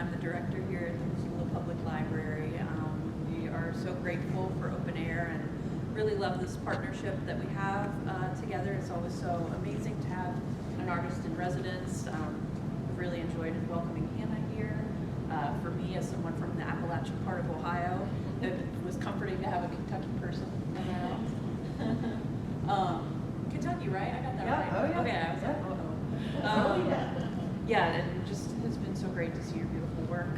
I'm the director here at the Missoula Public Library. We are so grateful for open air and really love this partnership that we have together. It's always so amazing to have an artist in residence. I've really enjoyed welcoming Hannah here. For me, as someone from the Appalachian part of Ohio, it was comforting to have a Kentucky person around. Kentucky, right? I got that right. Oh, yeah. Okay, I was like, yeah, and just has been so great to see your beautiful work.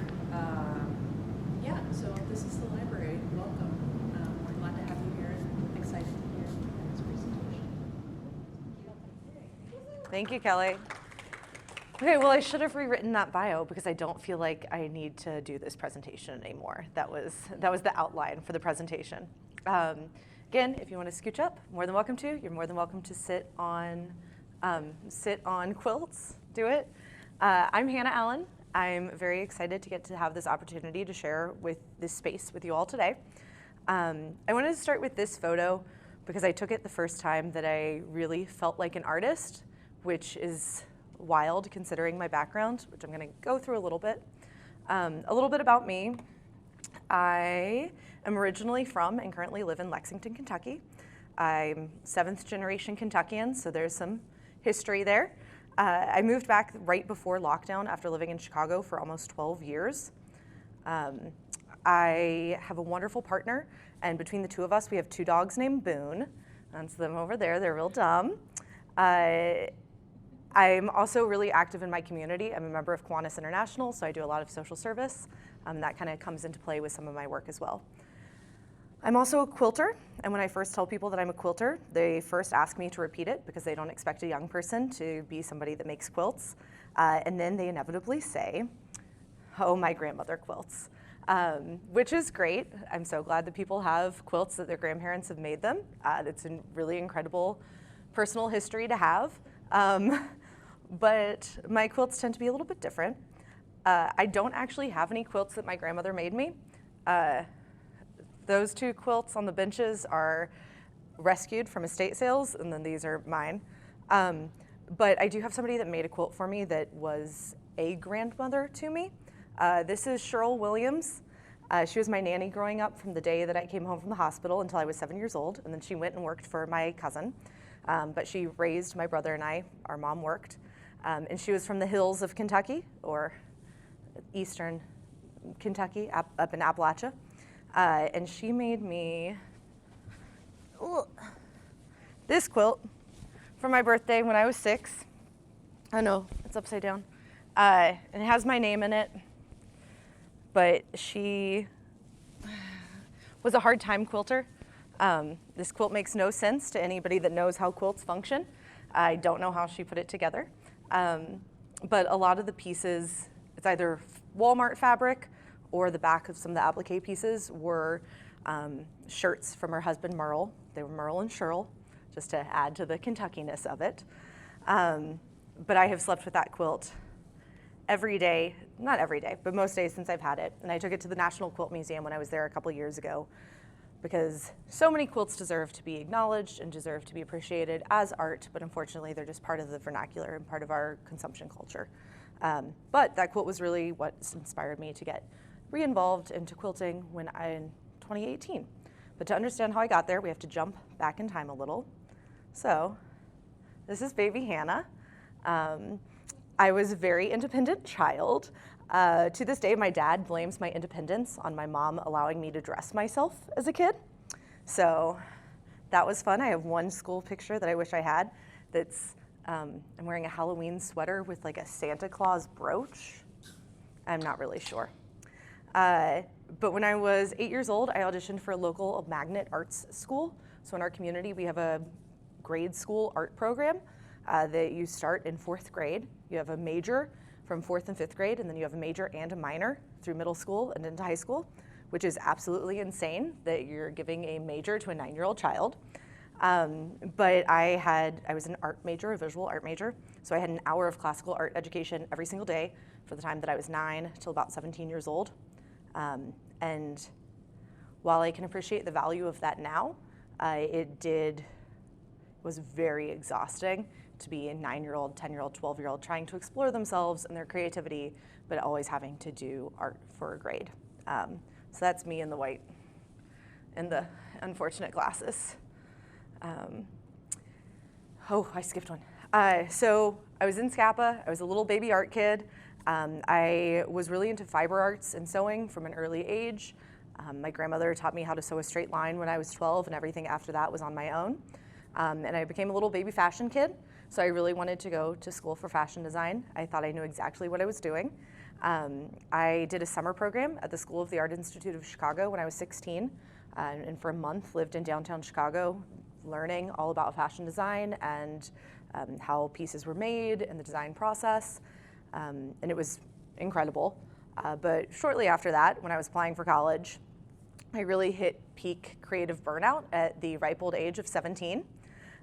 Yeah, so this is the library. Welcome. We're glad to have you here and excited to hear this presentation. Thank you, Kelly. Okay, well, I should have rewritten that bio because I don't feel like I need to do this presentation anymore. That was the outline for the presentation. Again, if you want to scooch up, more than welcome to. You're more than welcome to sit on quilts. Do it. I'm Hannah Allen. I'm very excited to get to have this opportunity to share with this space with you all today. I wanted to start with this photo because I took it the first time that I really felt like an artist, which is wild considering my background, which I'm going to go through a little bit. A little bit about me. I am originally from and currently live in Lexington, Kentucky. I'm 7th generation Kentuckian, so there's some history there. I moved back right before lockdown after living in Chicago for almost 12 years. I have a wonderful partner, and between the two of us, we have 2 dogs named Boone. That's them over there. They're real dumb. I'm also really active in my community. I'm a member of Kiwanis International, so I do a lot of social service. That kind of comes into play with some of my work as well. I'm also a quilter, and when I first tell people that I'm a quilter, they first ask me to repeat it because they don't expect a young person to be somebody that makes quilts. And then they inevitably say, oh, my grandmother quilts, which is great. I'm so glad that people have quilts that their grandparents have made them. It's a really incredible personal history to have. But my quilts tend to be a little bit different. I don't actually have any quilts that my grandmother made me. Those 2 quilts on the benches are rescued from estate sales, and then these are mine. But I do have somebody that made a quilt for me that was a grandmother to me. This is Cheryl Williams. She was my nanny growing up from the day that I came home from the hospital until I was 7 years old, and then she went and worked for my cousin. But she raised my brother and I. Our mom worked. And she was from the hills of Kentucky, or eastern Kentucky, up in Appalachia. And she made me this quilt for my birthday when I was 6. I know, it's upside down. And it has my name in it. But she was a hard time quilter. This quilt makes no sense to anybody that knows how quilts function. I don't know how she put it together. But a lot of the pieces, it's either Walmart fabric or the back of some of the applique pieces were shirts from her husband Merle. They were Merle and Cheryl, just to add to the Kentucky-ness of it. But I have slept with that quilt every day, not every day, but most days since I've had it. And I took it to the National Quilt Museum when I was there a couple years ago, because so many quilts deserve to be acknowledged and deserve to be appreciated as art, but unfortunately they're just part of the vernacular and part of our consumption culture. But that quilt was really what inspired me to get re-involved into quilting in 2018. But to understand how I got there, we have to jump back in time a little. So this is baby Hannah. I was a very independent child. To this day, my dad blames my independence on my mom allowing me to dress myself as a kid. So that was fun. I have one school picture that I wish I had that's, I'm wearing a Halloween sweater with like a Santa Claus brooch. I'm not really sure. But when I was 8 years old, I auditioned for a local magnet arts school. So in our community, we have a grade school art program that you start in 4th grade. You have a major from 4th and 5th grade, and then you have a major and a minor through middle school and into high school, which is absolutely insane that you're giving a major to a 9-year-old child. But I was an art major, a visual art major, so I had an hour of classical art education every single day for the time that I was 9 till about 17 years old. And while I can appreciate the value of that now, it was very exhausting to be a 9-year-old, 10-year-old, 12-year-old trying to explore themselves and their creativity, but always having to do art for a grade. So that's me in the white and the unfortunate glasses. Oh, I skipped one. So I was in Scapa. I was a little baby art kid. I was really into fiber arts and sewing from an early age. My grandmother taught me how to sew a straight line when I was 12, and everything after that was on my own. And I became a little baby fashion kid, so I really wanted to go to school for fashion design. I thought I knew exactly what I was doing. I did a summer program at the School of the Art Institute of Chicago when I was 16, and for a month lived in downtown Chicago, learning all about fashion design and how pieces were made and the design process, and it was incredible. But shortly after that, when I was applying for college, I really hit peak creative burnout at the ripe old age of 17,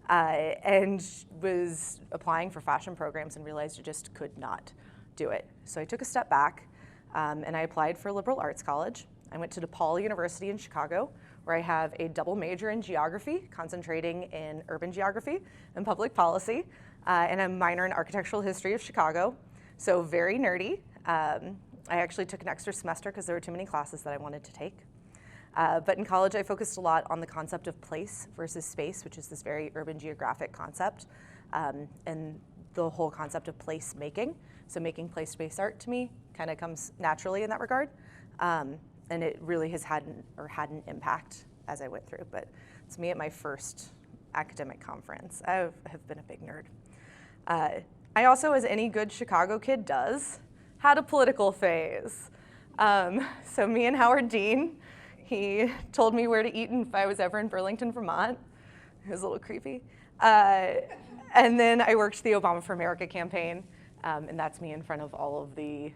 and was applying for fashion programs and realized I just could not do it. So I took a step back, and I applied for liberal arts college. I went to DePaul University in Chicago, where I have a double major in geography, concentrating in urban geography and public policy, and a minor in architectural history of Chicago. So very nerdy. I actually took an extra semester because there were too many classes that I wanted to take. But in college, I focused a lot on the concept of place versus space, which is this very urban geographic concept, and the whole concept of place making. So making place-based art to me kind of comes naturally in that regard. And it really has had an impact as I went through. But it's me at my first academic conference. I have been a big nerd. I also, as any good Chicago kid does, had a political phase. So me and Howard Dean, he told me where to eat if I was ever in Burlington, Vermont. It was a little creepy. And then I worked the Obama for America campaign, and that's me in front of all of the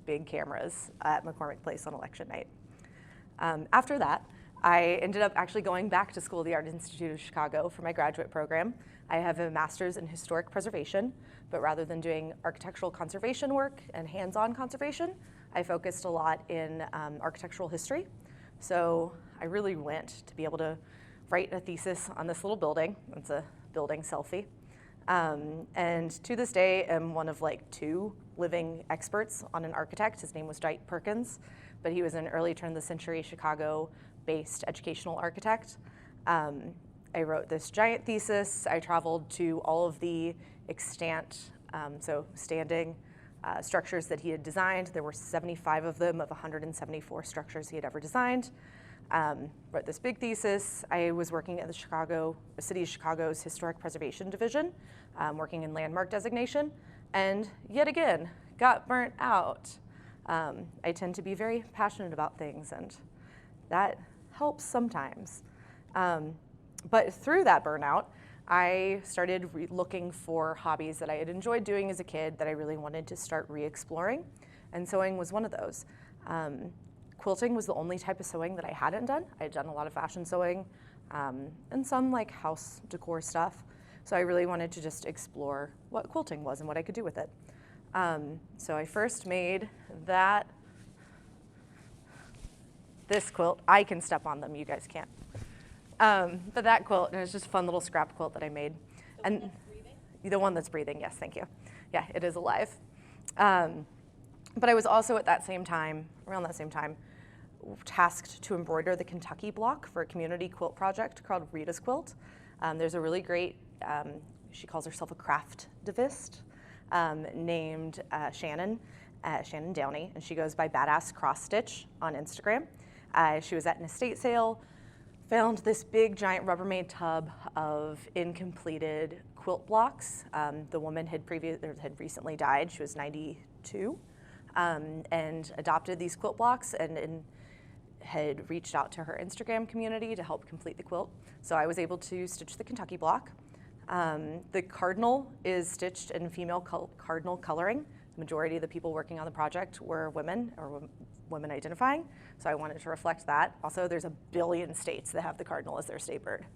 big cameras at McCormick Place on election night. After that, I ended up actually going back to School of the Art Institute of Chicago for my graduate program. I have a master's in historic preservation, but rather than doing architectural conservation work and hands-on conservation, I focused a lot in architectural history. So I really went to be able to write a thesis on this little building. It's a building selfie. And to this day, am one of like 2 living experts on an architect. His name was Dwight Perkins, but he was an early turn of the century Chicago-based educational architect. I wrote this giant thesis. I traveled to all of the extant, so standing structures that he had designed. There were 75 of them of 174 structures he had ever designed. Wrote this big thesis. I was working at the City of Chicago's Historic Preservation Division, working in landmark designation, and yet again, got burnt out. I tend to be very passionate about things, and that helps sometimes. But through that burnout, I started looking for hobbies that I had enjoyed doing as a kid that I really wanted to start re-exploring, and sewing was one of those. Quilting was the only type of sewing that I hadn't done. I had done a lot of fashion sewing and some like house decor stuff. So I really wanted to just explore what quilting was and what I could do with it. So I first made this quilt. I can step on them, you guys can't. But that quilt, and it was just a fun little scrap quilt that I made. And the one that's breathing, yes, thank you. Yeah, it is alive. But I was also around that same time, tasked to embroider the Kentucky block for a community quilt project called Rita's Quilt. There's a really great, she calls herself a craftivist, named Shannon Downey, and she goes by Badass Cross Stitch on Instagram. She was at an estate sale, found this big giant Rubbermaid tub of incompleted quilt blocks. The woman had recently died. She was 92, and adopted these quilt blocks and had reached out to her Instagram community to help complete the quilt. So I was able to stitch the Kentucky block. The cardinal is stitched in female cardinal coloring. The majority of the people working on the project were women or women identifying, so I wanted to reflect that. Also, there's a billion states that have the cardinal as their state bird.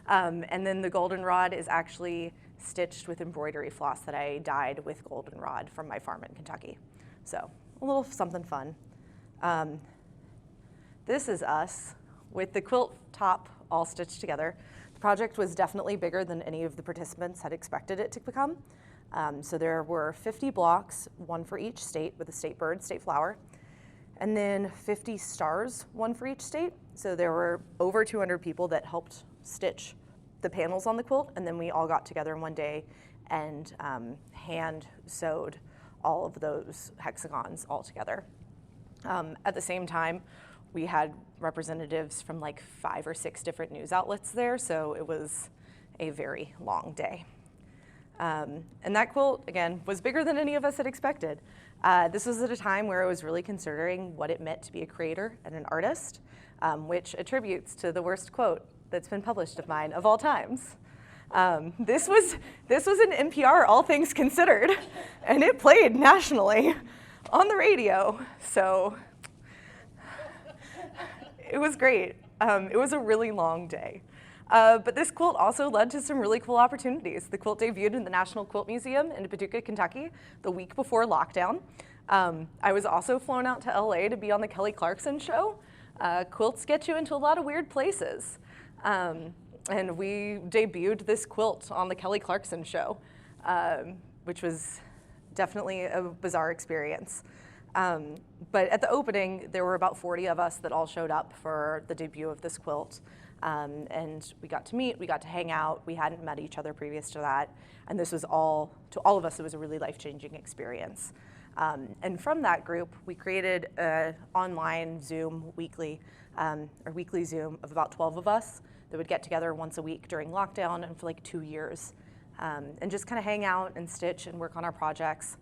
And then the goldenrod is actually stitched with embroidery floss that I dyed with goldenrod from my farm in Kentucky. So a little something fun. This is us with the quilt top all stitched together. project was definitely bigger than any of the participants had expected it to become. So there were 50 blocks, one for each state with a state bird, state flower, and then 50 stars, one for each state. So there were over 200 people that helped stitch the panels on the quilt, and then we all got together in one day and hand sewed all of those hexagons all together. At the same time, we had representatives from like 5 or 6 different news outlets there, so it was a very long day. And that quilt, again, was bigger than any of us had expected. This was at a time where I was really considering what it meant to be a creator and an artist, which attributes to the worst quote that's been published of mine of all times. This was an NPR All Things Considered, and it played nationally on the radio, so it was great. It was a really long day. But this quilt also led to some really cool opportunities. The quilt debuted in the National Quilt Museum in Paducah, Kentucky, the week before lockdown. I was also flown out to LA to be on the Kelly Clarkson show. Quilts get you into a lot of weird places. And we debuted this quilt on the Kelly Clarkson show, which was definitely a bizarre experience. But at the opening, there were about 40 of us that all showed up for the debut of this quilt. And we got to meet, we got to hang out. We hadn't met each other previous to that. And this was all, to all of us, it was a really life-changing experience. And from that group, we created an online Zoom weekly, or weekly Zoom of about 12 of us that would get together once a week during lockdown and for like 2 years. And just kind of hang out and stitch and work on our projects.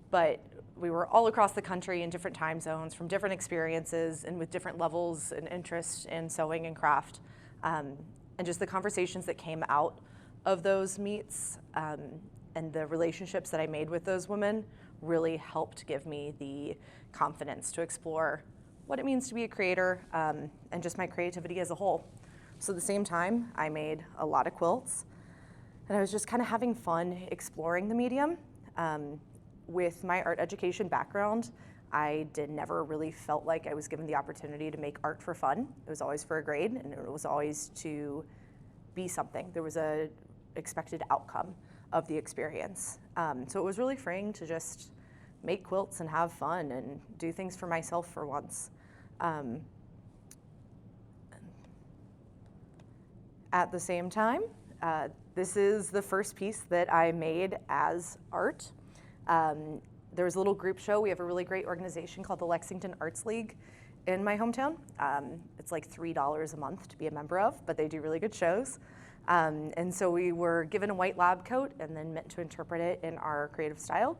But we were all across the country in different time zones from different experiences and with different levels and interests in sewing and craft. And just the conversations that came out of those meets and the relationships that I made with those women really helped give me the confidence to explore what it means to be a creator and just my creativity as a whole. So at the same time, I made a lot of quilts, and I was just kind of having fun exploring the medium. With my art education background, I never really felt like I was given the opportunity to make art for fun. It was always for a grade, and it was always to be something. There was a expected outcome of the experience. So it was really freeing to just make quilts and have fun and do things for myself for once. At the same time, this is the first piece that I made as art. There was a little group show. We have a really great organization called the Lexington Arts League in my hometown. It's like $3 a month to be a member of, but they do really good shows. And so we were given a white lab coat and then meant to interpret it in our creative style.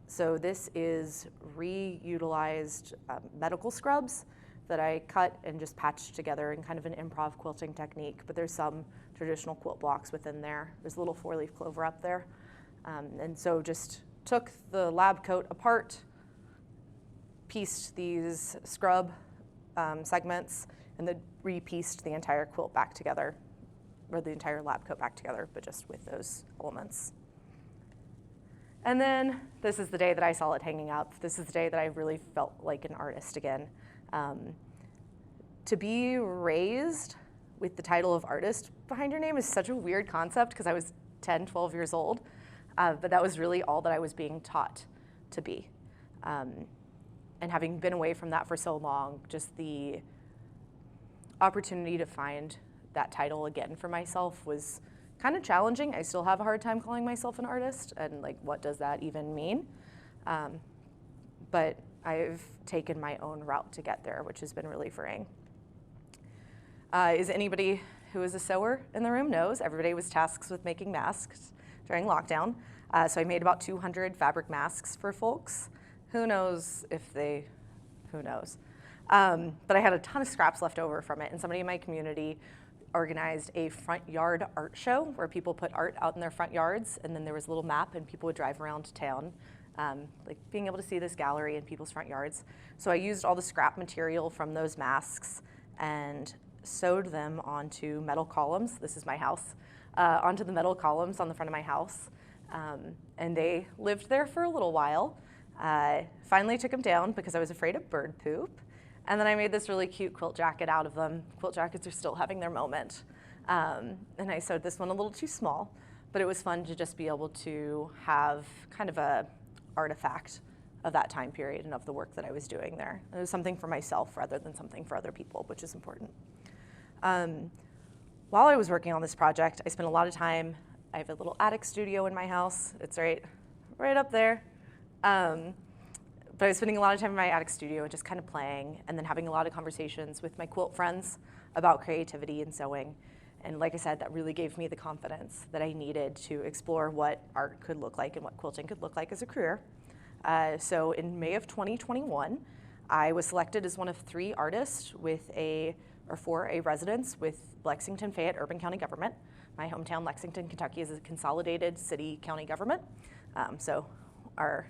So this is reutilized medical scrubs that I cut and just patched together in kind of an improv quilting technique, but there's some traditional quilt blocks within there. There's a little 4-leaf clover up there. And so just took the lab coat apart, pieced these scrub segments, and then repieced the entire quilt back together, or the entire lab coat back together, but just with those elements. And then this is the day that I saw it hanging up. This is the day that I really felt like an artist again. To be raised with the title of artist behind your name is such a weird concept because I was 10, 12 years old. But that was really all that I was being taught to be. And having been away from that for so long, just the opportunity to find that title again for myself was kind of challenging. I still have a hard time calling myself an artist, and like, what does that even mean? But I've taken my own route to get there, which has been really freeing. Is anybody who is a sewer in the room knows everybody was tasked with making masks during lockdown. So I made about 200 fabric masks for folks. Who knows if they, who knows. But I had a ton of scraps left over from it, and somebody in my community organized a front yard art show where people put art out in their front yards, and then there was a little map and people would drive around town, like being able to see this gallery in people's front yards. So I used all the scrap material from those masks and sewed them onto metal columns. This is my house. Onto the metal columns on the front of my house. And they lived there for a little while. Finally took them down because I was afraid of bird poop. And then I made this really cute quilt jacket out of them. Quilt jackets are still having their moment. And I sewed this one a little too small, but it was fun to just be able to have kind of a artifact of that time period and of the work that I was doing there. It was something for myself rather than something for other people, which is important. While I was working on this project, I spent a lot of time. I have a little attic studio in my house. It's right up there. But I was spending a lot of time in my attic studio just kind of playing and then having a lot of conversations with my quilt friends about creativity and sewing. And like I said, that really gave me the confidence that I needed to explore what art could look like and what quilting could look like as a career. So in May of 2021, I was selected as one of 3 artists for a residence with Lexington-Fayette Urban County Government. My hometown, Lexington, Kentucky, is a consolidated city-county government. So our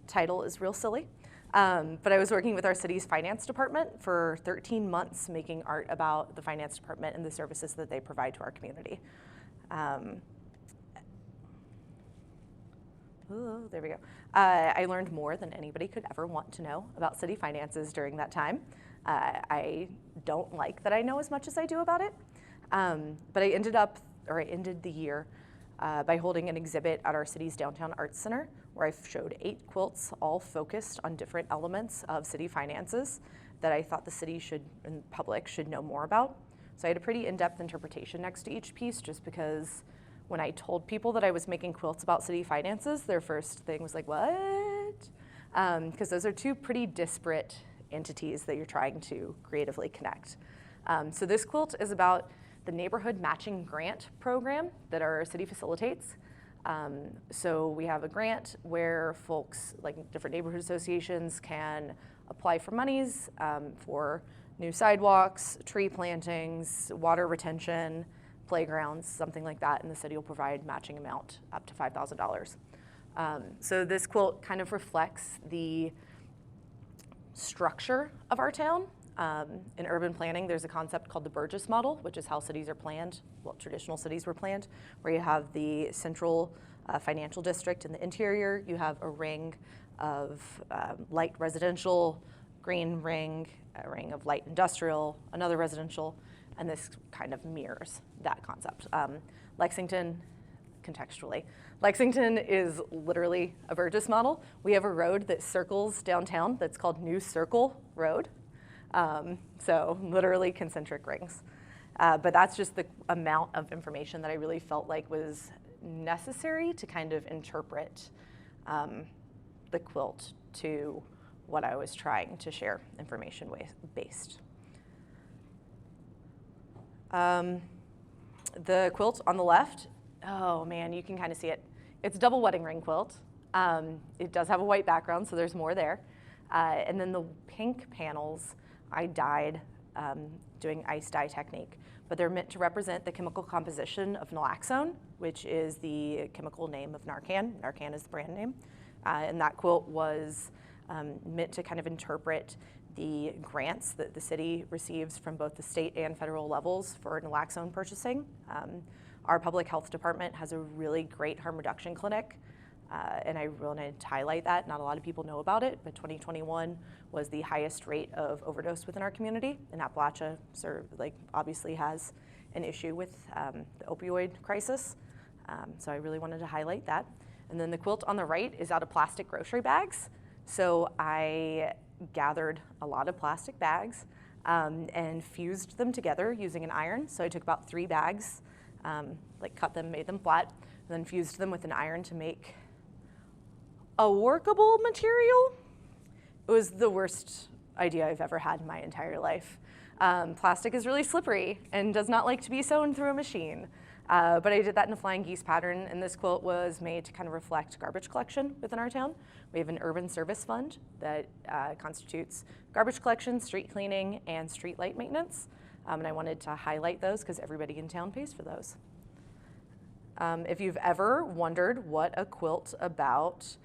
title is real silly. But I was working with our city's finance department for 13 months making art about the finance department and the services that they provide to our community. There we go. I learned more than anybody could ever want to know about city finances during that time. I don't like that I know as much as I do about it. But I ended the year by holding an exhibit at our city's downtown arts center where I showed 8 quilts, all focused on different elements of city finances that I thought the city and the public should know more about. So I had a pretty in-depth interpretation next to each piece, just because when I told people that I was making quilts about city finances, their first thing was like, what? Because those are 2 pretty disparate entities that you're trying to creatively connect. So this quilt is about the neighborhood matching grant program that our city facilitates. So we have a grant where folks, like different neighborhood associations, can apply for monies for new sidewalks, tree plantings, water retention, playgrounds, something like that, and the city will provide matching amount up to $5,000. So this quilt kind of reflects the structure of our town. In urban planning, there's a concept called the Burgess model, which is how cities are planned. Well, traditional cities were planned, where you have the central financial district in the interior. You have a ring of light residential, green ring, a ring of light industrial, another residential, and this kind of mirrors that concept. Lexington, contextually, Lexington is literally a Burgess model. We have a road that circles downtown that's called New Circle Road. So literally concentric rings. But that's just the amount of information that I really felt like was necessary to kind of interpret the quilt to what I was trying to share information based. The quilt on the left, oh man, you can kind of see it. It's a double wedding ring quilt. It does have a white background, so there's more there. And then the pink panels I dyed doing ice dye technique, but they're meant to represent the chemical composition of naloxone, which is the chemical name of Narcan. Narcan is the brand name. And that quilt was meant to kind of interpret the grants that the city receives from both the state and federal levels for naloxone purchasing. Our public health department has a really great harm reduction clinic, and I wanted to highlight that. Not a lot of people know about it, but 2021 was the highest rate of overdose within our community, and Appalachia obviously has an issue with the opioid crisis. So I really wanted to highlight that. And then the quilt on the right is out of plastic grocery bags. So I gathered a lot of plastic bags and fused them together using an iron. So I took about 3 bags, cut them, made them flat, and then fused them with an iron to make a workable material. It was the worst idea I've ever had in my entire life. Plastic is really slippery and does not like to be sewn through a machine. But I did that in a flying geese pattern, and this quilt was made to kind of reflect garbage collection within our town. We have an urban service fund that constitutes garbage collection, street cleaning, and street light maintenance. And I wanted to highlight those because everybody in town pays for those. If you've ever wondered what a quilt about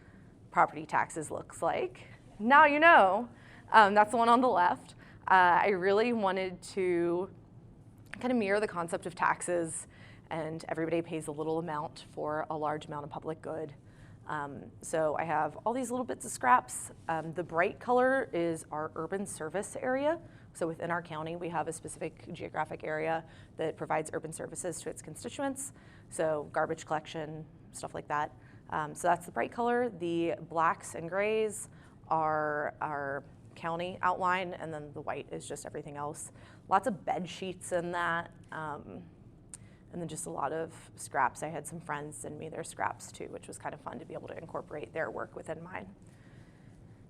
property taxes looks like, now you know. That's the one on the left. I really wanted to kind of mirror the concept of taxes, and everybody pays a little amount for a large amount of public good. So I have all these little bits of scraps. The bright color is our urban service area, So within our county, we have a specific geographic area that provides urban services to its constituents. So garbage collection, stuff like that. So that's the bright color. The blacks and grays are our county outline, and then the white is just everything else. Lots of bed sheets in that, and then just a lot of scraps. I had some friends send me their scraps too, which was kind of fun to be able to incorporate their work within mine.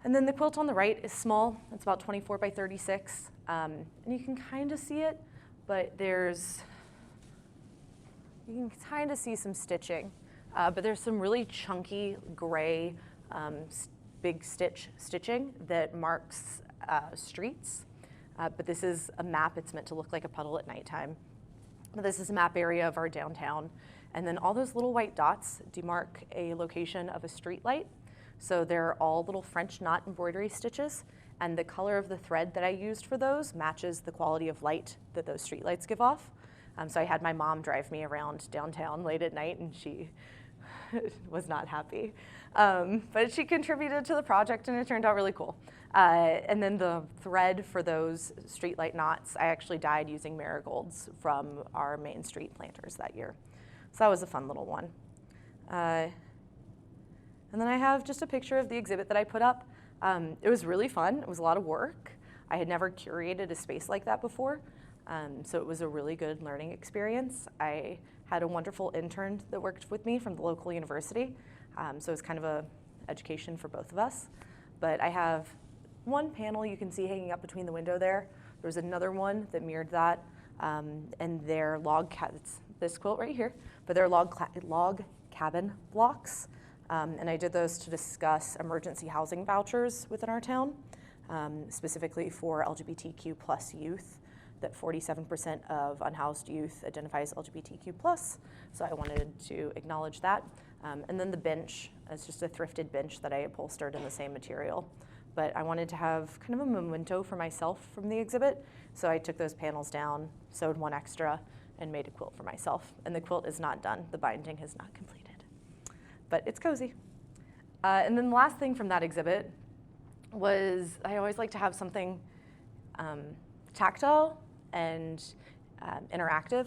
And then the quilt on the right is small. It's about 24 by 36, and you can kind of see it, but you can kind of see some stitching. But there's some really chunky gray big stitching that marks streets. But this is a map. It's meant to look like a puddle at nighttime. But this is a map area of our downtown. And then all those little white dots demark a location of a street light. So they're all little French knot embroidery stitches. And the color of the thread that I used for those matches the quality of light that those street lights give off. So I had my mom drive me around downtown late at night, and she was not happy. But she contributed to the project, and it turned out really cool. And then the thread for those streetlight knots, I actually dyed using marigolds from our Main Street planters that year. So that was a fun little one. And then I have just a picture of the exhibit that I put up. It was really fun. It was a lot of work. I had never curated a space like that before. So it was a really good learning experience. I had a wonderful intern that worked with me from the local university. So it was kind of a education for both of us. But I have one panel you can see hanging up between the window there. There was another one that mirrored that. And they're it's this quilt right here, but they're log cabin blocks. And I did those to discuss emergency housing vouchers within our town, specifically for LGBTQ plus youth. That 47% of unhoused youth identifies LGBTQ plus, so I wanted to acknowledge that. And then the bench is just a thrifted bench that I upholstered in the same material. But I wanted to have kind of a memento for myself from the exhibit, so I took those panels down, sewed one extra, and made a quilt for myself. And the quilt is not done. The binding is not completed, but it's cozy. And then the last thing from that exhibit was I always like to have something tactile and interactive.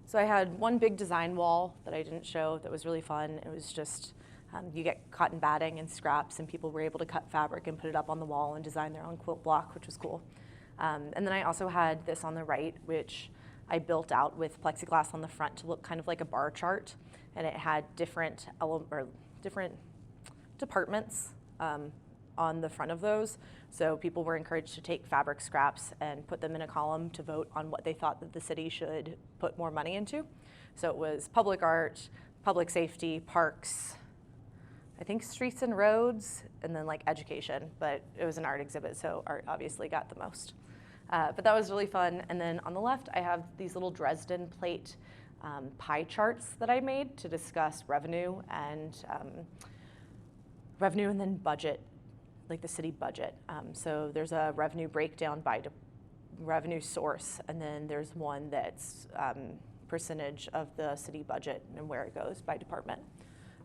So I had one big design wall that I didn't show that was really fun. It was just, you get cotton batting and scraps, and people were able to cut fabric and put it up on the wall and design their own quilt block, which was cool. And then I also had this on the right, which I built out with plexiglass on the front to look kind of like a bar chart. And it had different departments on the front of those. So people were encouraged to take fabric scraps and put them in a column to vote on what they thought that the city should put more money into. So it was public art, public safety, parks, I think streets and roads, and then like education, but it was an art exhibit, so art obviously got the most. But that was really fun. And then on the left, I have these little Dresden plate pie charts that I made to discuss revenue and then budget, like the city budget. So there's a revenue breakdown by revenue source, and then there's one that's percentage of the city budget and where it goes by department.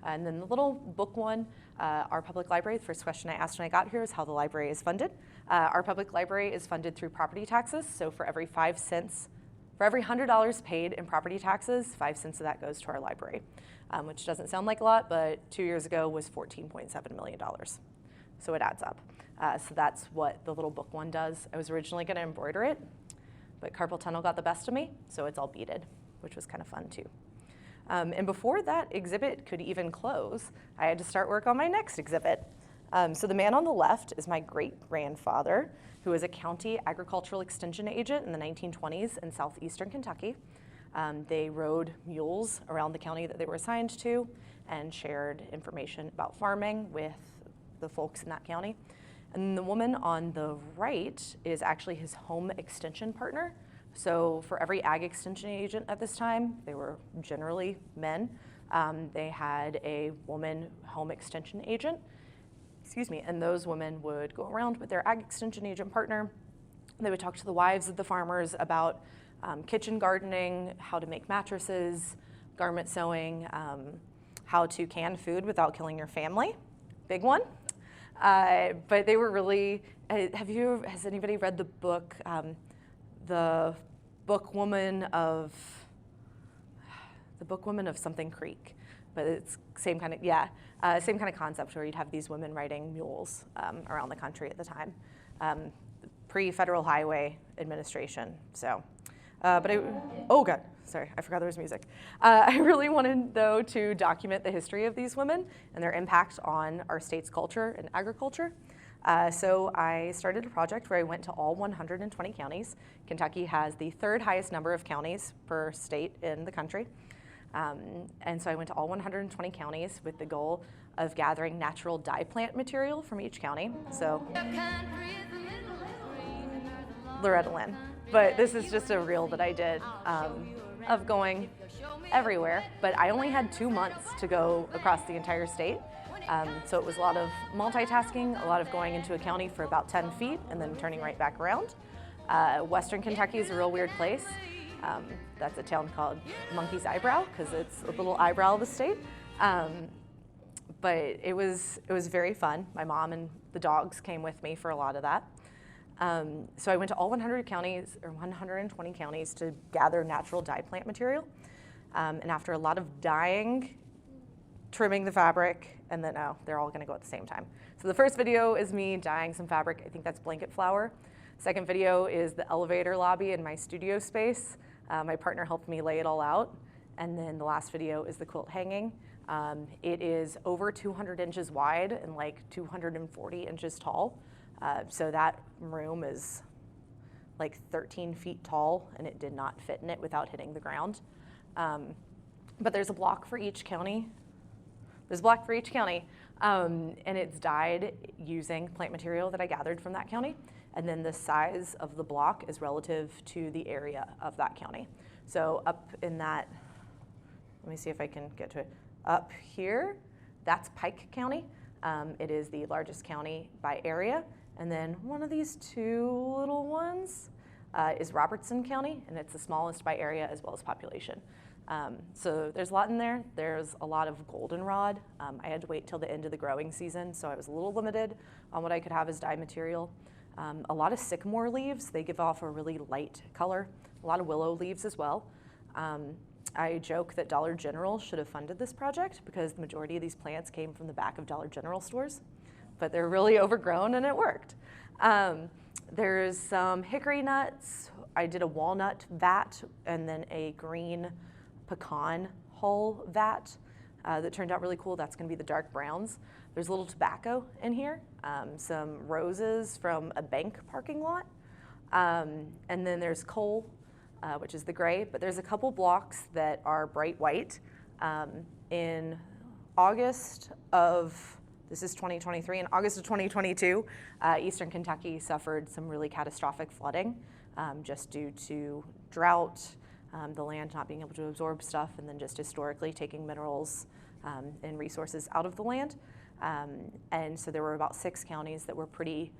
And then the little book one, our public library, the first question I asked when I got here is how the library is funded. Our public library is funded through property taxes, so for every $100 paid in property taxes, 5 cents of that goes to our library, which doesn't sound like a lot, but 2 years ago was $14.7 million. So it adds up. So that's what the little book one does. I was originally going to embroider it, but carpal tunnel got the best of me, so it's all beaded, which was kind of fun too. And before that exhibit could even close, I had to start work on my next exhibit. So the man on the left is my great-grandfather, who was a county agricultural extension agent in the 1920s in southeastern Kentucky. They rode mules around the county that they were assigned to and shared information about farming with the folks in that county. And the woman on the right is actually his home extension partner. So for every ag extension agent at this time, they were generally men, they had a woman home extension agent, and those women would go around with their ag extension agent partner. They would talk to the wives of the farmers about kitchen gardening, how to make mattresses, garment sewing, how to can food without killing your family, big one. But they were really, has anybody read the book, the Bookwoman of something Creek? But it's same kind of concept where you'd have these women riding mules around the country at the time, pre-Federal Highway Administration. So, oh God, sorry, I forgot there was music. I really wanted though to document the history of these women and their impact on our state's culture and agriculture. So I started a project where I went to all 120 counties. Kentucky has the third highest number of counties per state in the country. And so I went to all 120 counties with the goal of gathering natural dye plant material from each county. So, Loretta Lynn. But this is just a reel that I did of going everywhere. But I only had 2 months to go across the entire state. So it was a lot of multitasking, a lot of going into a county for about 10 feet and then turning right back around. Western Kentucky is a real weird place. That's a town called Monkey's Eyebrow because it's a little eyebrow of the state. But it was very fun. My mom and the dogs came with me for a lot of that. So I went to all 120 counties to gather natural dye plant material. And after a lot of dyeing, trimming the fabric, and then, they're all gonna go at the same time. So the first video is me dyeing some fabric. I think that's blanket flower. Second video is the elevator lobby in my studio space. My partner helped me lay it all out. And then the last video is the quilt hanging. It is over 200 inches wide and like 240 inches tall. So that room is like 13 feet tall and it did not fit in it without hitting the ground. But there's a block for each county. And it's dyed using plant material that I gathered from that county. And then the size of the block is relative to the area of that county. So up in that, let me see if I can get to it. Up here, that's Pike County. It is the largest county by area. And then one of these two little ones is Robertson County, and it's the smallest by area as well as population. So there's a lot in there. There's a lot of goldenrod. I had to wait till the end of the growing season, so I was a little limited on what I could have as dye material. A lot of sycamore leaves. They give off a really light color. A lot of willow leaves as well. I joke that Dollar General should have funded this project because the majority of these plants came from the back of Dollar General stores, but they're really overgrown and it worked. There's some hickory nuts. I did a walnut vat and then a green pecan hull vat that turned out really cool. That's gonna be the dark browns. There's a little tobacco in here, some roses from a bank parking lot, and then there's coal, which is the gray, but there's a couple blocks that are bright white. In August of, this is 2023, in August of 2022, Eastern Kentucky suffered some really catastrophic flooding just due to drought, the land not being able to absorb stuff, and then just historically taking minerals and resources out of the land. And so there were about 6 counties that were pretty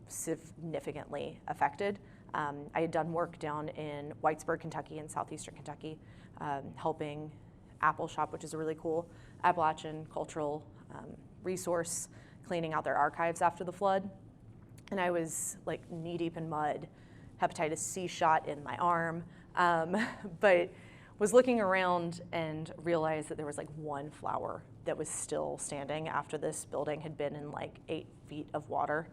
significantly affected. I had done work down in Whitesburg, Kentucky and southeastern Kentucky, helping Apple Shop, which is a really cool Appalachian cultural resource, cleaning out their archives after the flood. And I was like knee deep in mud, hepatitis C shot in my arm, but was looking around and realized that there was like one flower that was still standing after this building had been in like 8 feet of water.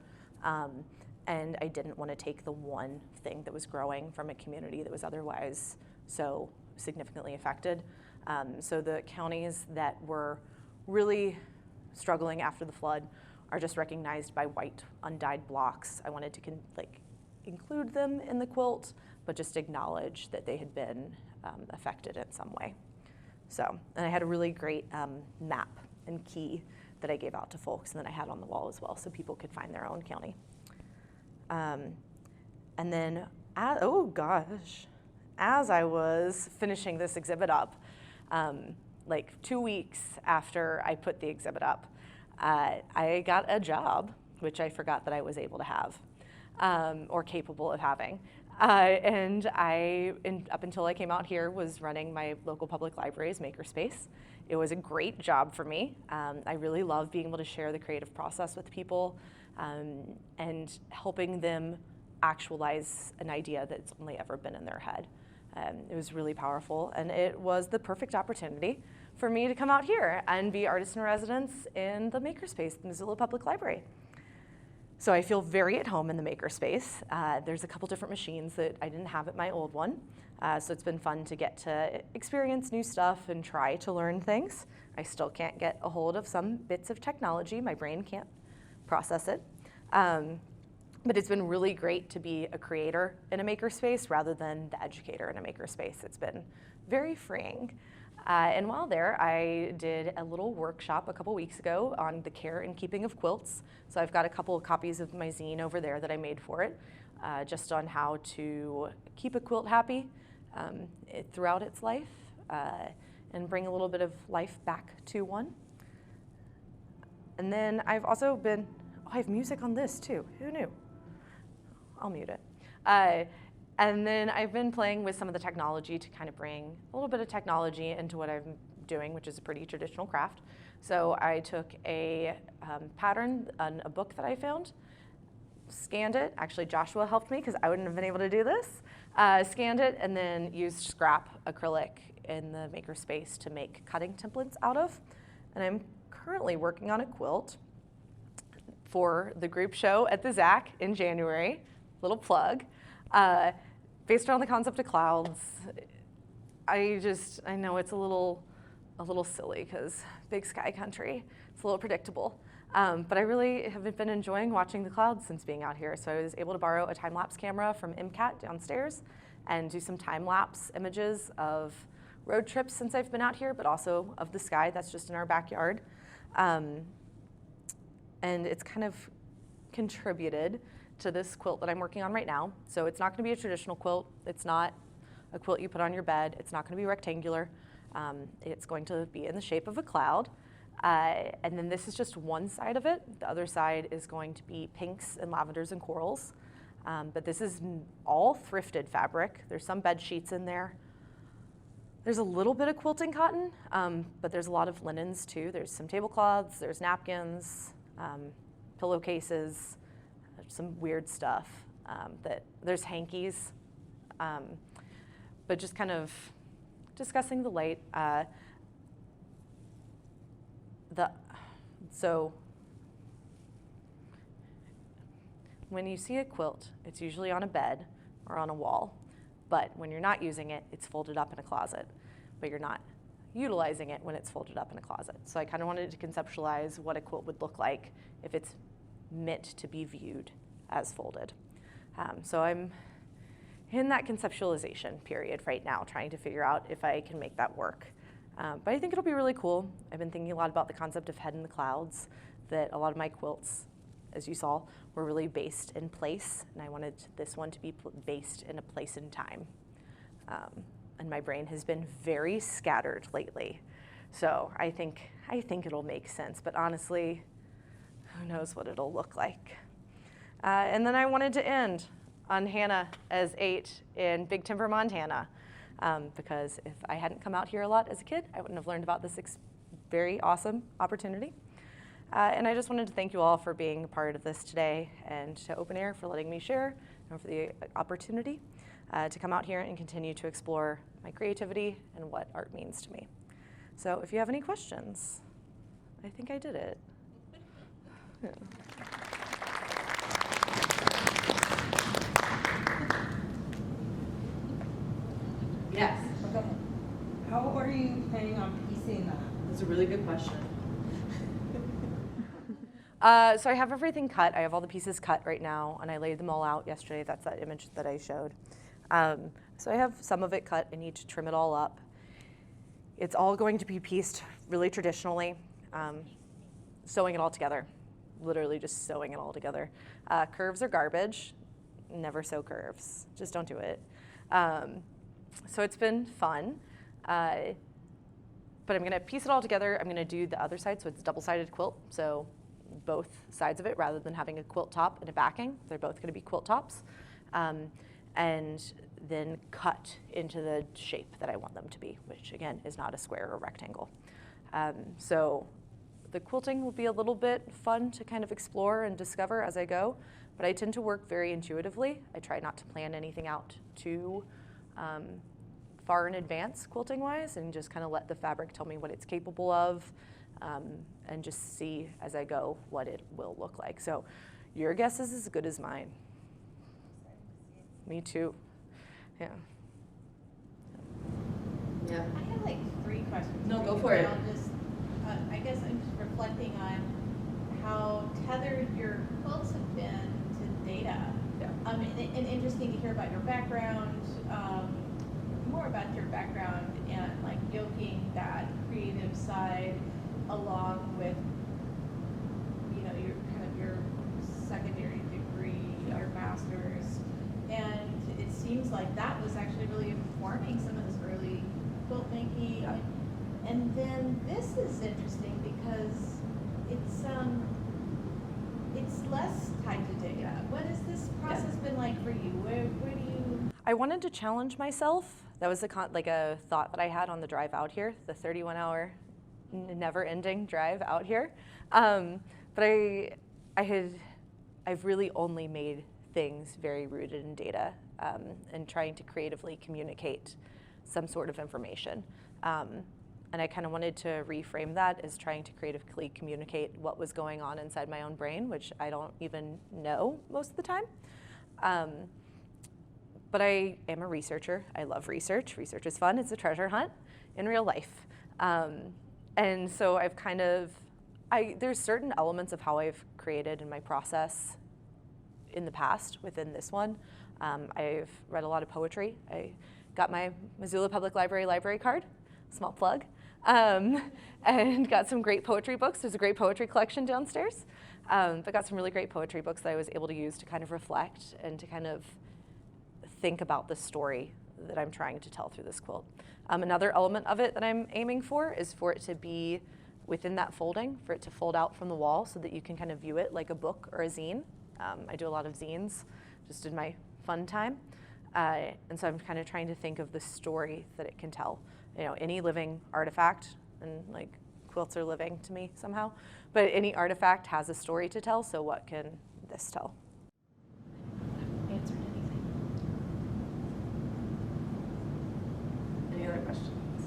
And I didn't want to take the one thing that was growing from a community that was otherwise so significantly affected. So the counties that were really struggling after the flood are just recognized by white undyed blocks. I wanted to include them in the quilt, but just acknowledge that they had been affected in some way. So, and I had a really great map and key that I gave out to folks and that I had on the wall as well so people could find their own county. And then, oh gosh, as I was finishing this exhibit up, like 2 weeks after I put the exhibit up, I got a job, which I forgot that I was able to have, or capable of having. And up until I came out here, was running my local public library's makerspace. It was a great job for me. I really love being able to share the creative process with people and helping them actualize an idea that's only ever been in their head. It was really powerful, and it was the perfect opportunity for me to come out here and be artist in residence in the makerspace, the Missoula Public Library. So I feel very at home in the makerspace. There's a couple different machines that I didn't have at my old one, so it's been fun to get to experience new stuff and try to learn things. I still can't get a hold of some bits of technology. My brain can't process it. But it's been really great to be a creator in a makerspace rather than the educator in a makerspace. It's been very freeing. And while there, I did a little workshop a couple weeks ago on the care and keeping of quilts. So I've got a couple of copies of my zine over there that I made for it, just on how to keep a quilt happy throughout its life and bring a little bit of life back to one. And then I've also been, I have music on this too, who knew? I'll mute it. And then I've been playing with some of the technology to kind of bring a little bit of technology into what I'm doing, which is a pretty traditional craft. So I took a pattern on a book that I found, scanned it. Actually, Joshua helped me because I wouldn't have been able to do this. Scanned it and then used scrap acrylic in the makerspace to make cutting templates out of. And I'm currently working on a quilt for the group show at the ZAC in January. Little plug. Based around the concept of clouds. I know it's a little silly because big sky country, it's a little predictable. But I really have been enjoying watching the clouds since being out here. So I was able to borrow a time-lapse camera from MCAT downstairs and do some time-lapse images of road trips since I've been out here, but also of the sky that's just in our backyard. And it's kind of contributed to this quilt that I'm working on right now. So it's not going to be a traditional quilt. It's not a quilt you put on your bed. It's not going to be rectangular. It's going to be in the shape of a cloud. And then this is just one side of it. The other side is going to be pinks and lavenders and corals. But this is all thrifted fabric. There's some bed sheets in there. There's a little bit of quilting cotton, but there's a lot of linens too. There's some tablecloths, there's napkins, pillowcases, some weird stuff. There's hankies, but just kind of discussing the light. So when you see a quilt, it's usually on a bed or on a wall, but when you're not using it, it's folded up in a closet, but you're not utilizing it when it's folded up in a closet. So I kind of wanted to conceptualize what a quilt would look like if it's meant to be viewed as folded. So I'm in that conceptualization period right now, trying to figure out if I can make that work. But I think it'll be really cool. I've been thinking a lot about the concept of head in the clouds, that a lot of my quilts, as you saw, were really based in place, and I wanted this one to be based in a place and time. And my brain has been very scattered lately. So I think it'll make sense, but honestly, who knows what it'll look like. And then I wanted to end on Hannah as 8 in Big Timber, Montana, because if I hadn't come out here a lot as a kid, I wouldn't have learned about this very awesome opportunity. And I just wanted to thank you all for being a part of this today, and to Open Air for letting me share, and for the opportunity to come out here and continue to explore my creativity and what art means to me. So if you have any questions, I think I did it. Yeah. Yes. Okay. How are you planning on piecing that? That's a really good question. So I have everything cut. I have all the pieces cut right now, and I laid them all out yesterday. That's that image that I showed. So I have some of it cut. I need to trim it all up. It's all going to be pieced really traditionally, sewing it all together, literally just sewing it all together. Curves are garbage. Never sew curves. Just don't do it. So it's been fun, but I'm going to piece it all together. I'm going to do the other side, so it's a double-sided quilt, so both sides of it, rather than having a quilt top and a backing, they're both going to be quilt tops, and then cut into the shape that I want them to be, which again is not a square or rectangle. So the quilting will be a little bit fun to kind of explore and discover as I go, but I tend to work very intuitively. I try not to plan anything out too far in advance quilting-wise, and just kind of let the fabric tell me what it's capable of, and just see as I go what it will look like. So your guess is as good as mine. Me too. Yeah. Yeah. I have like 3 questions. No, for go you, for but it. I'll just, I guess I'm just reflecting on how tethered your quilts have been to data. Yeah. And interesting to hear about your background, more about your background and like yoking that creative side along with, you know, your kind of your secondary degree, your master's. And it seems like that was actually really informing some of this early quilt making. Yeah. And then this is interesting because it's less tied to data. What has this process been like for you? Where do you? I wanted to challenge myself. That was like a thought that I had on the drive out here, the 31-hour never-ending drive out here. But I've really only made things very rooted in data, and trying to creatively communicate some sort of information. And I kind of wanted to reframe that as trying to creatively communicate what was going on inside my own brain, which I don't even know most of the time. But I am a researcher. I love research. Research is fun. It's a treasure hunt in real life. And so I've kind of, there's certain elements of how I've created in my process in the past within this one. I've read a lot of poetry. I got my Missoula Public Library library card, small plug, and got some great poetry books. There's a great poetry collection downstairs, but got some really great poetry books that I was able to use to kind of reflect and to kind of think about the story that I'm trying to tell through this quilt. Another element of it that I'm aiming for is for it to be within that folding, for it to fold out from the wall so that you can kind of view it like a book or a zine. I do a lot of zines just in my fun time. And so I'm kind of trying to think of the story that it can tell. You know, any living artifact, and like quilts are living to me somehow, but any artifact has a story to tell, so what can this tell? Answered anything. Any other questions?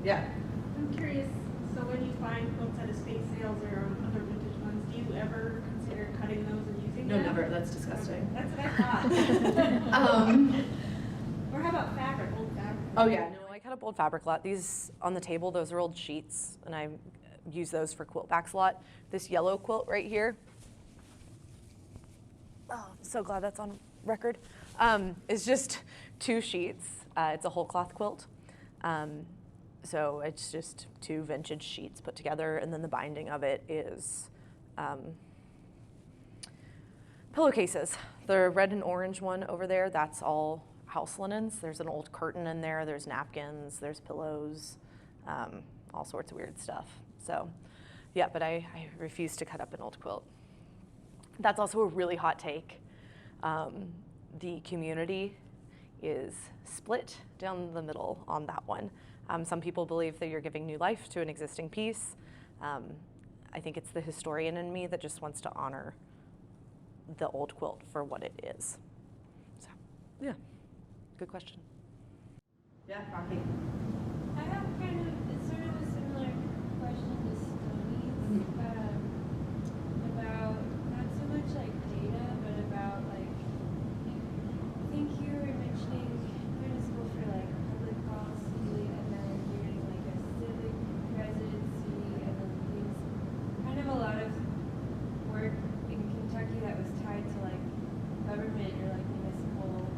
Yeah. I'm curious, so when you find quilts at estate sales or on other vintage ones, do you ever consider cutting those and using them? No, never. That's disgusting. That's what I thought. Or how about fabric, old fabric? Oh yeah, no, I cut up old fabric a lot. These on the table, those are old sheets, and I use those for quilt backs a lot. This yellow quilt right here, oh, I'm so glad that's on record, is just 2 sheets. It's a whole cloth quilt. So it's just 2 vintage sheets put together, and then the binding of it is pillowcases. The red and orange one over there, that's all house linens. There's an old curtain in there, there's napkins, there's pillows, all sorts of weird stuff. So yeah, but I refuse to cut up an old quilt. That's also a really hot take. The community is split down the middle on that one. Some people believe that you're giving new life to an existing piece. I think it's the historian in me that just wants to honor the old quilt for what it is. So, yeah, good question. Yeah, Rocky. I have kind of, it's sort of a similar question to Stoney's, about not so much like data, but about like, I think you were mentioning going to school for like public policy and then doing like a civic residency and then things, kind of a lot of work in Kentucky that was tied to like government or like municipal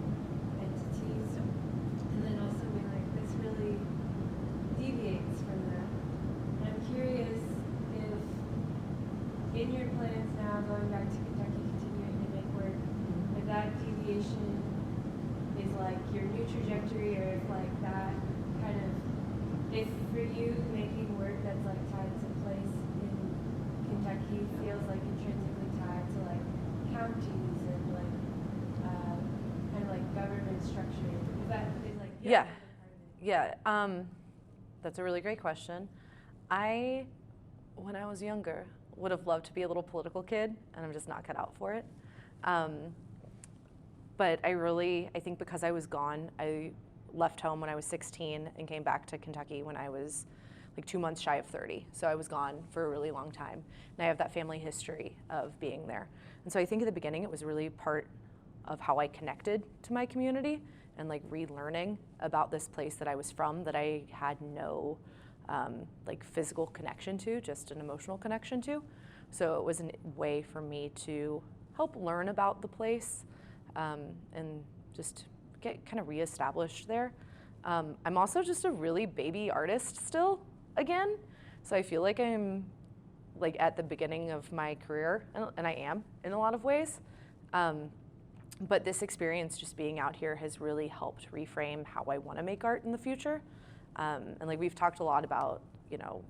entities. And then also being like, this really deviates from that. And I'm curious if in your plans now, going back to Kentucky, continuing to make work, if that deviation is like your new trajectory, or if like that kind of, if for you making work that's like tied to place in Kentucky feels like intrinsically tied to like counties and like kind of like government structure, is that is like Yeah. Yeah, that's a really great question. I, when I was younger, would have loved to be a little political kid, and I'm just not cut out for it. But I think because I was gone, I left home when I was 16 and came back to Kentucky when I was like 2 months shy of 30. So I was gone for a really long time. And I have that family history of being there. And so I think at the beginning it was really part of how I connected to my community and like relearning about this place that I was from that I had no like physical connection to, just an emotional connection to. So it was a way for me to help learn about the place and just get kind of reestablished there. I'm also just a really baby artist still, again. So I feel like I'm like at the beginning of my career, and I am in a lot of ways. But this experience just being out here has really helped reframe how I want to make art in the future. And like we've talked a lot about, you know,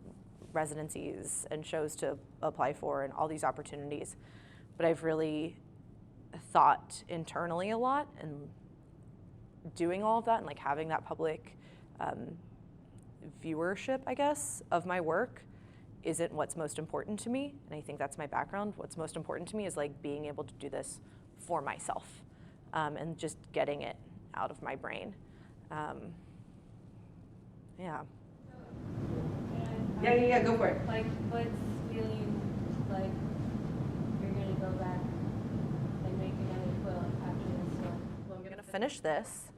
residencies and shows to apply for and all these opportunities. But I've really thought internally a lot, and doing all of that and like having that public viewership, I guess, of my work isn't what's most important to me. And I think that's my background. What's most important to me is like being able to do this for myself and just getting it out of my brain. Yeah. Yeah, go for it. Like, what's feeling like you're gonna go back and make another quilt after this one? Well, I'm gonna finish this.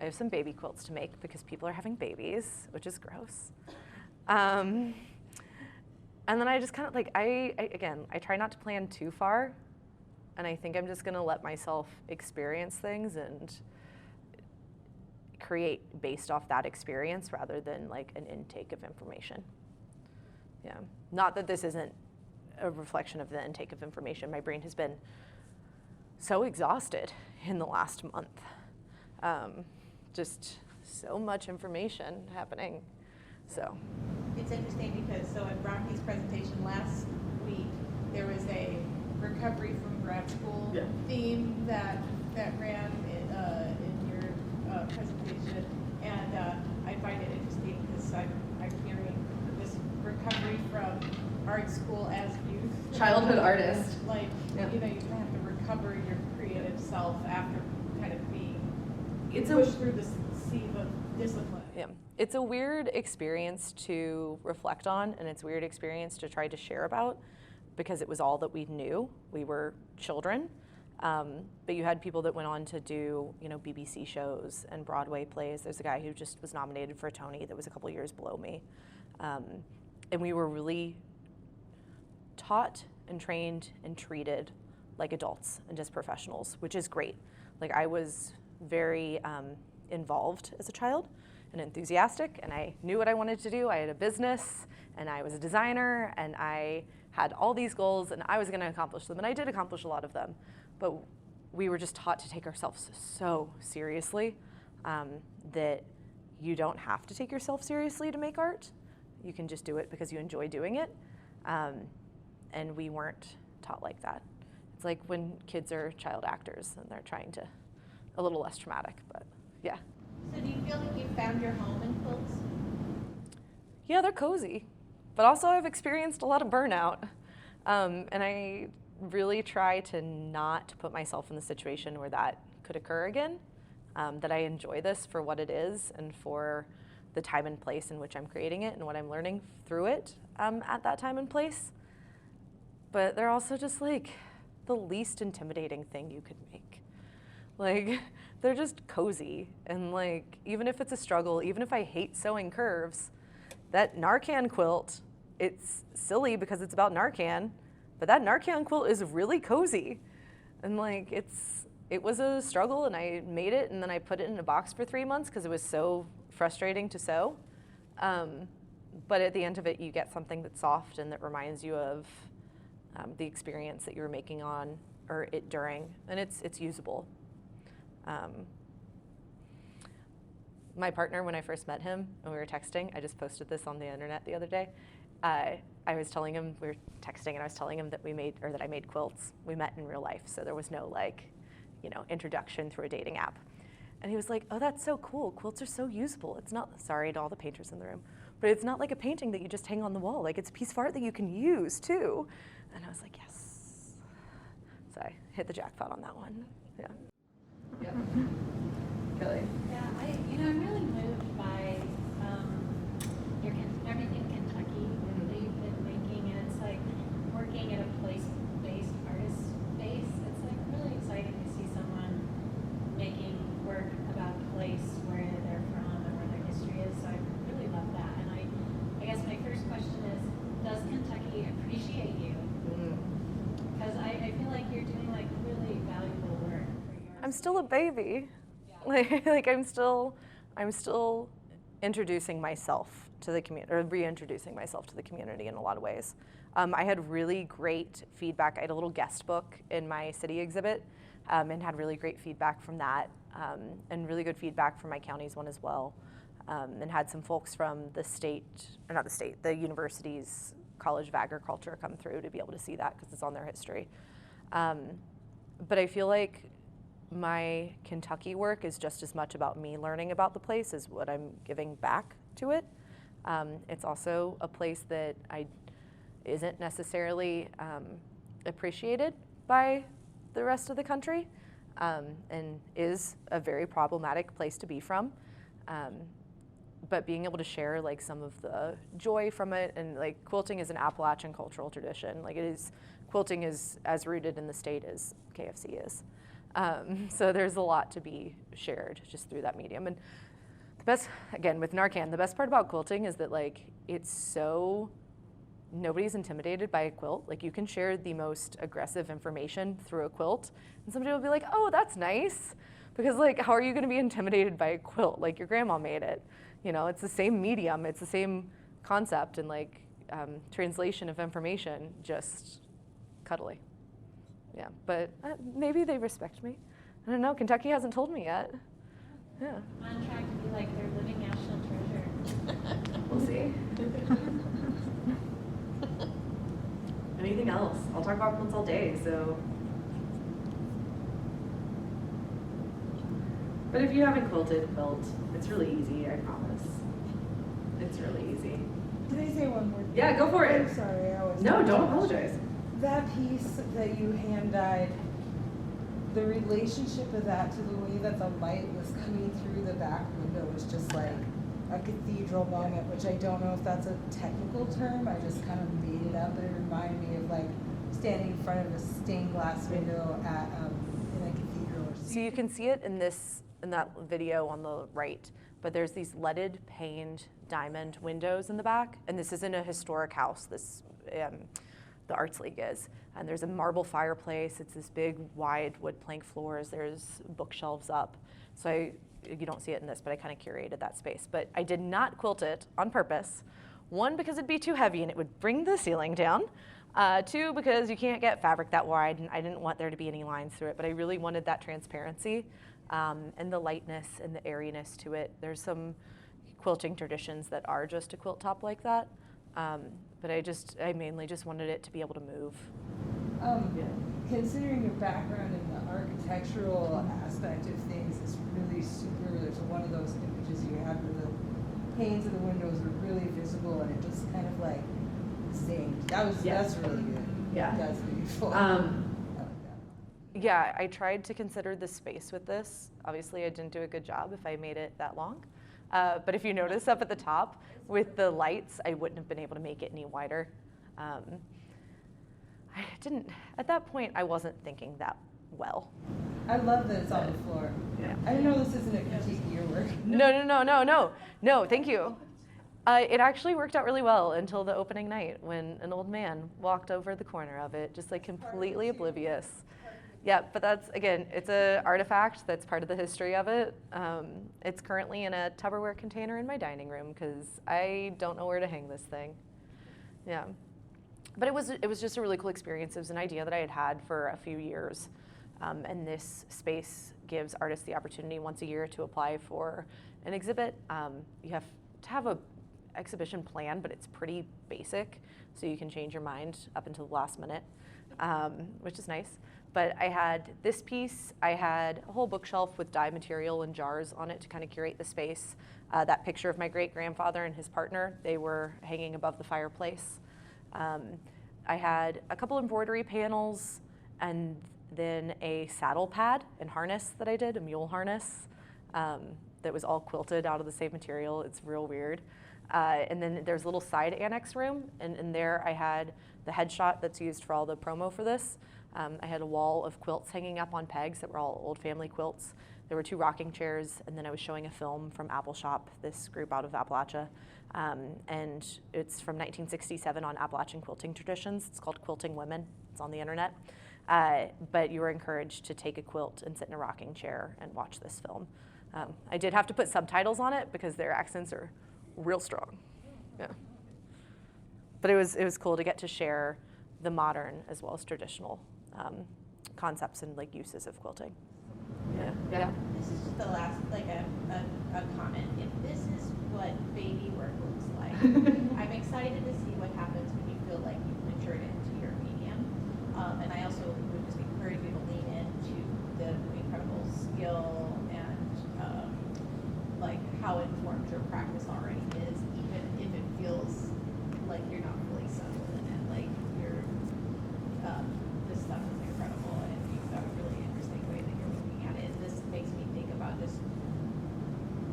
I have some baby quilts to make because people are having babies, which is gross. And then I just kind of like, I try not to plan too far. And I think I'm just gonna let myself experience things and create based off that experience rather than like an intake of information. Yeah, not that this isn't a reflection of the intake of information. My brain has been so exhausted in the last month. Just so much information happening, so. It's interesting because so in Rocky's presentation last week, there was a recovery from grad school theme that ran in your presentation, and I find it interesting because I'm hearing this recovery from art school as youth. Childhood artist. Like, you know, you have to recover your creative self after kind of being pushed through the sieve of discipline. Yeah, it's a weird experience to reflect on, and it's a weird experience to try to share about because it was all that we knew. We were children, but you had people that went on to do, you know, BBC shows and Broadway plays. There's a guy who just was nominated for a Tony that was a couple years below me, and we were really taught and trained and treated like adults and just professionals, which is great. Like I was very involved as a child and enthusiastic, and I knew what I wanted to do. I had a business, and I was a designer, and I had all these goals, and I was going to accomplish them, and I did accomplish a lot of them. But we were just taught to take ourselves so seriously that you don't have to take yourself seriously to make art. You can just do it because you enjoy doing it. And we weren't taught like that. It's like when kids are child actors and they're trying to, a little less traumatic, but yeah. So do you feel like you found your home in quilts? Yeah, they're cozy, but also I've experienced a lot of burnout. And I really try to not put myself in the situation where that could occur again, that I enjoy this for what it is and for the time and place in which I'm creating it and what I'm learning through it at that time and place. But they're also just like the least intimidating thing you could make. Like, they're just cozy, and like, even if it's a struggle, even if I hate sewing curves, that Narcan quilt, it's silly because it's about Narcan, but that Narcan quilt is really cozy. And like, it was a struggle, and I made it, and then I put it in a box for 3 months because it was so frustrating to sew. But at the end of it, you get something that's soft and that reminds you of the experience that you were making on, or it during, and it's usable. My partner, when I first met him and we were texting, I just posted this on the internet the other day. I was telling him, we were texting, and I was telling him that I made quilts. We met in real life, so there was no like, you know, introduction through a dating app. And he was like, "Oh, that's so cool. Quilts are so usable. It's not," sorry to all the painters in the room, but it's not like a painting that you just hang on the wall. Like, it's a piece of art that you can use too. And I was like, yes. So I hit the jackpot on that one. Yeah. Yep. Kelly? Yeah, I'm really moved by everything Kentucky that you've been making, and it's like working at a place-based artist space. It's like really exciting to see someone making work about a place where they're from and where their history is. So I really love that. And I guess my first question is, does Kentucky appreciate you? Because I feel like you're doing like really valuable work for your. I'm still a baby. Like I'm still introducing myself to the community, or reintroducing myself to the community in a lot of ways. I had really great feedback. I had a little guest book in my city exhibit, and had really great feedback from that, and really good feedback from my county's one as well, and had some folks from the the university's College of Agriculture come through to be able to see that because it's on their history. But I feel like my Kentucky work is just as much about me learning about the place as what I'm giving back to it. It's also a place that isn't necessarily appreciated by the rest of the country, and is a very problematic place to be from. But being able to share like some of the joy from it, and like quilting is an Appalachian cultural tradition. Like quilting is as rooted in the state as KFC is. So there's a lot to be shared just through that medium. And the best, again, with Narcan, the best part about quilting is that like nobody's intimidated by a quilt. Like you can share the most aggressive information through a quilt, and somebody will be like, oh, that's nice. Because like, how are you gonna be intimidated by a quilt? Like your grandma made it. You know, it's the same medium, it's the same concept, and like translation of information, just cuddly. Yeah, but maybe they respect me. I don't know, Kentucky hasn't told me yet. Yeah. On track to be like their living national treasure. We'll see. Anything else? I'll talk about quilts all day, so. But if you haven't quilted, quilt. It's really easy, I promise. It's really easy. Can I say one more thing? Yeah, go for it. I'm sorry, I was. No, don't apologize. That piece that you hand dyed, the relationship of that to the way that the light was coming through the back window was just like a cathedral moment, which I don't know if that's a technical term. I just kind of made it up, but it reminded me of like standing in front of a stained glass window at in a cathedral. Or something. So you can see it in that video on the right, but there's these leaded paned diamond windows in the back, and this isn't a historic house. The Arts League is, and there's a marble fireplace. It's this big, wide wood plank floors. There's bookshelves up. So you don't see it in this, but I kind of curated that space. But I did not quilt it on purpose. One, because it'd be too heavy and it would bring the ceiling down. Two, because you can't get fabric that wide, and I didn't want there to be any lines through it, but I really wanted that transparency and the lightness and the airiness to it. There's some quilting traditions that are just a quilt top like that. But I mainly just wanted it to be able to move. Considering your background in the architectural aspect of things, it's really super. There's one of those images you had where the panes of the windows are really visible, and it just kind of like zinged. That's really good. Yeah. That's beautiful. Um, I like that. Yeah, I tried to consider the space with this. Obviously, I didn't do a good job if I made it that long. But if you notice up at the top with the lights, I wouldn't have been able to make it any wider. At that point, I wasn't thinking that well. I love that it's on the floor. Yeah. I didn't know this isn't a critique of your work. No, thank you. It actually worked out really well until the opening night when an old man walked over the corner of it, just like completely oblivious. Yeah, but that's, again, it's an artifact that's part of the history of it. It's currently in a Tupperware container in my dining room because I don't know where to hang this thing. Yeah, but it was just a really cool experience. It was an idea that I had had for a few years, and this space gives artists the opportunity once a year to apply for an exhibit. You have to have a exhibition plan, but it's pretty basic, so you can change your mind up until the last minute, which is nice. But I had this piece. I had a whole bookshelf with dye material and jars on it to kind of curate the space. That picture of my great-grandfather and his partner, they were hanging above the fireplace. I had a couple embroidery panels and then a saddle pad and harness that I did, a mule harness that was all quilted out of the same material. It's real weird. And then there's a little side annex room, and in there I had the headshot that's used for all the promo for this. I had a wall of quilts hanging up on pegs that were all old family quilts. There were 2 rocking chairs, and then I was showing a film from Apple Shop, this group out of Appalachia. And it's from 1967 on Appalachian quilting traditions. It's called Quilting Women. It's on the internet. But you were encouraged to take a quilt and sit in a rocking chair and watch this film. I did have to put subtitles on it because their accents are real strong. Yeah. But it was cool to get to share the modern as well as traditional concepts and like uses of quilting. Yeah. This is just the last, like a comment. If this is what baby work looks like, I'm excited to see what happens when you feel like you've matured into your medium. And I also would just encourage you to lean into the incredible skill and like how informed your practice already is, even if it feels like you're not fully settled in it. Like you're, this stuff is incredible, and you've got a really interesting way that you're looking at it. And this makes me think about just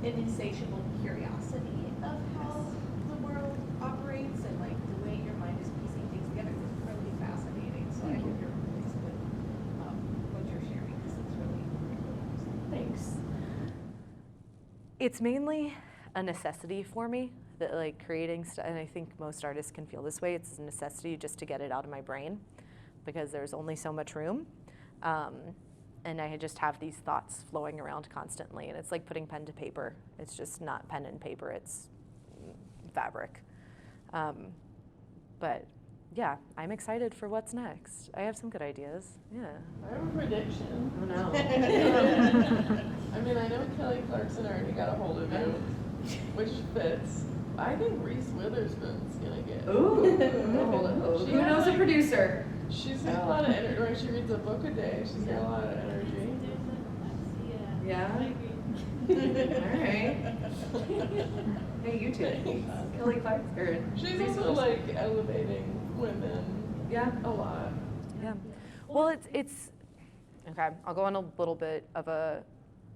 an insatiable curiosity of how the world operates and like the way your mind is piecing things together. It's really fascinating. So I hope you're pleased with what you're sharing, because it's really, really interesting. Thanks. It's mainly a necessity for me, that like creating stuff, and I think most artists can feel this way. It's a necessity just to get it out of my brain because there's only so much room. And I just have these thoughts flowing around constantly, and it's like putting pen to paper. It's just not pen and paper, it's fabric. But yeah, I'm excited for what's next. I have some good ideas, yeah. I have a prediction. Oh no. I mean, I know Kelly Clarkson already got a hold of you, which fits. I think Reese Witherspoon's gonna get a hold of you. Who knows a producer? She's got a lot of energy, right? She reads a book a day. She's got a lot of energy. Yeah? I agree. All right. Hey, you two. Kelly Clarkson. She's also like elevating women. Yeah. A lot. Yeah. Well, it's okay. I'll go on a little bit of a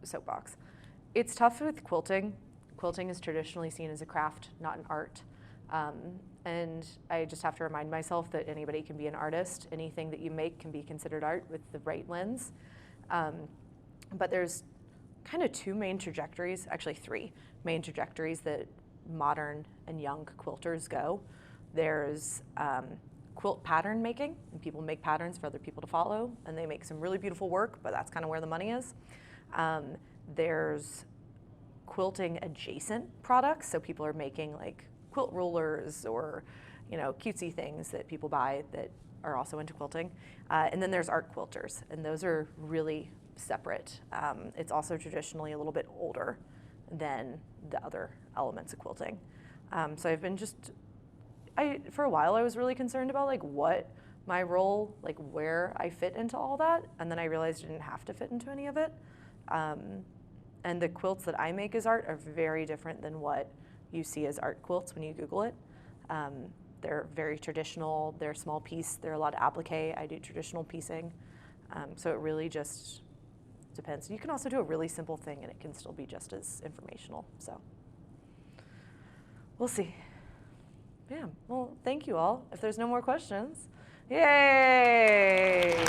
soapbox. It's tough with quilting. Quilting is traditionally seen as a craft, not an art. And I just have to remind myself that anybody can be an artist. Anything that you make can be considered art with the right lens. But there's kind of 2 main trajectories, actually 3 main trajectories that modern and young quilters go. There's quilt pattern making, and people make patterns for other people to follow, and they make some really beautiful work, but that's kind of where the money is. There's quilting adjacent products, so people are making like quilt rulers or, you know, cutesy things that people buy that are also into quilting. And then there's art quilters, and those are really separate. It's also traditionally a little bit older than the other elements of quilting. So I've been for a while I was really concerned about like what my role, like where I fit into all that, and then I realized I didn't have to fit into any of it. And the quilts that I make as art are very different than what you see as art quilts when you Google it. They're very traditional, they're small piece, they're a lot of applique. I do traditional piecing. So it really just depends. You can also do a really simple thing and it can still be just as informational, so. We'll see. Yeah, well, thank you all. If there's no more questions, yay!